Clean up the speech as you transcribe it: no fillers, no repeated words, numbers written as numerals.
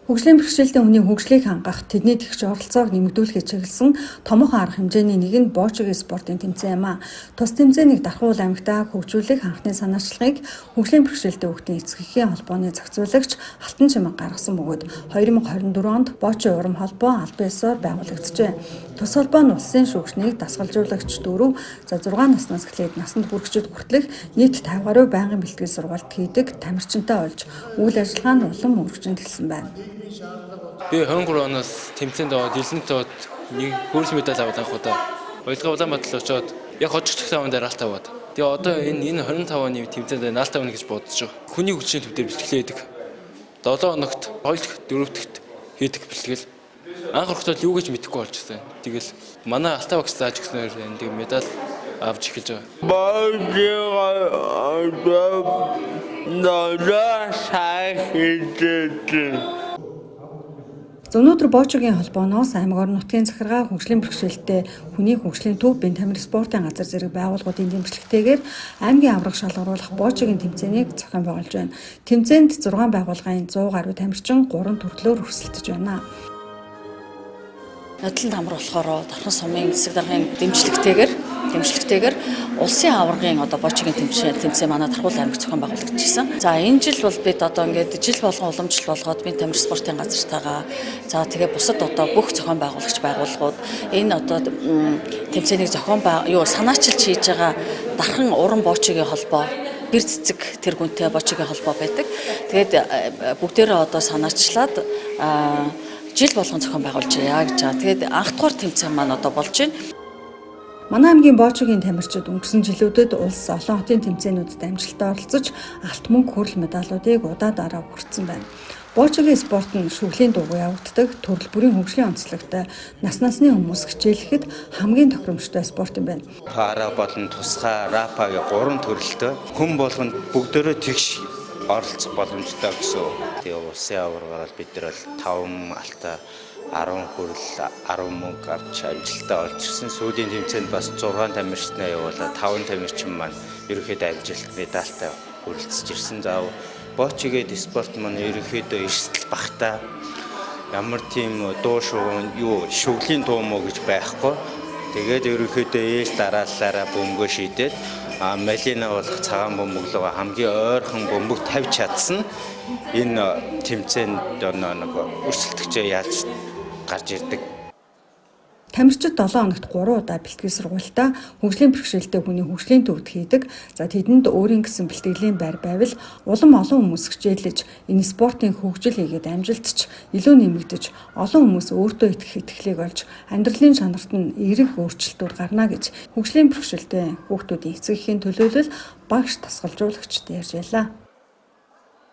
Хөгжлийн бэрхшээлтэй хүний хөгжлийг хангах, тэдний тэгш оролцоог нэмэгдүүлэхэд чиглэсэн томоохон арга хэмжээний нэг нь боочгийн спортын тэмцээн юм а. Тус тэмцээнийг Дархуул аймагтаа хөгжүүлэх анхны санаачлагыг хөгжлийн бэрхшээлтэй хүүхдийн эцгийн холбооны зохицуулагч Алтан Чимэг гаргасан бөгөөд 2024 онд Боочийн урам холбоо албан ёсоор байгуулагджээ. Тус холбоо нь улсын шүүгчнийг дасгалжуулагч 4, 6 наснаас эхлээд насанд хүрэхчид хүртэлх нийт 50 гаруй байнгын бэлтгэл сургалт хийдэг тамирчинтай олж үйл ажиллагаанд улам өргөжөнд хэлсэн байна. Би 23 оноос тэмцээнд аваад дэлгэнт аваад нэг хөрс медаль аваад анх удаа. Ойлгоо Улаанбаатар очоод яг хожигч таван дээр алт аваад. Тэгээ одоо энэ 25 оны тэмцээнд наалт авна гэж бодож байгаа. Хүний хүчний төв дээр бэлтгэлээ хийдэг. 7 хоногт 2 дахь 4 дахьт хийдэг бэлтгэл. Анх орохтой юу гэж мэдэхгүй болчихсон. Тэгэл манай алтаа багш зааж өгснээр тэгээ медаль авч эхэлж байгаа. Өнөөдөр Боочгийн холбооноос аймаг орон нутгийн захиргаа хөгжлийн бэрхшээлтэй хүний хөгжлийн төв бэн тамир спортын газар зэрэг байгууллагуудын дэмжлэгтэйгээр аймгийн аврах шалгаруулах Боочгийн тэмцээнийг зохион байгуулж байна. Тэмцээнд 6 байгууллагын 100 гаруй тамирчин 3 төрлөөр өрсөлдөж байна. Нодлон тамир болохоор Дархан сумын эсрэг даргын дэмжлэгтэйгээр улсын аваргын одоо Боочгийн тэмцээн манай Дархуул аймагт зохион байгуулагдчихсан. За энэ жил бол бид одоо ингээд жил болгон уламжлал болгоод бие тамир спортын газартайгаа за тэгээ бусад одоо бүх зохион байгуулагч байгууллагууд энэ одоо тэмцээнийг санаачилж хийж байгаа Дархан уран Боочгийн холбоо гэр цэцэг тэр гүнтэй Боочгийн холбоо байдаг. Тэгээд бүгдээрээ одоо санаачлаад жил болгон зохион байгуулж байгаа гэж байгаа. Тэгээд анх дугаар тэмцээн маань одоо болж байна. Манай аймгийн Боочгийн тамирчид өнгөрсөн жилүүдэд улс олон хотын тэмцээнүүдэд амжилттай оролцож алт мөнгө хүрэл медалуудыг удаа дараа хүртсэн байна. Боочгийн спорт нь шүглийн дугуй явагддаг төрөл бүрийн хөгжлийн онцлогтой нас насны хүмүүс хичээлэхэд хамгийн тохиромжтой спорт юм байна. Пара болон тусгай, рапа гэх 3 төрөлтэй хүн болгонд бүгдөө тэгш оролцох боломжтой гэсэн. Тэгээ улсын аваргаар бид нар бол 5 алтаа 10 хүрэл 10 мөнгө авч амжилттай олж ирсэн. Сүүлийн тэмцээнд бас 6 тамирчнаа явуулаад 5 тамирчин маань ерөнхийдөө амжилт медальтай хүрэлцэж ирсэн. За Боочгийн спорт маань ерөнхийдөө эрсдэл багтаа ямар тийм дуу шүглийн дуу муу гэж байхгүй. Тэгээд ерөнхийдөө ээлж дараалалаараа бөмбөгөө шийдээд малина болох цагаан бөмбөглөө хамгийн ойрхон бөмбөг тавьж чадсан энэ тэмцээнд нэг өрсөлдөгчөө яаж гарч ирдэг. Тамирчид 7 хоногт 3 удаа бэлтгэл сургуультаа хөгжлийн бэрхшээлтэй хүний хөгжлийн төвд хийдэг. За тэдэнд өөрийн гэсэн бэлтгэлийн байр байвал улам олон хүмүүс хичээлж энэ спортын хөгжил хийгээд амжилтч илүү нэмэгдэж олон хүмүүс өөртөө итгэх итгэлийг олж амьдралын чанарт нь эерэг өөрчлөлтүүд гарна гэж хөгжлийн бэрхшээлтэй хүүхдүүдийн эцэгхийн төлөөлөл багш дасгалжуулагчид ярьж байлаа.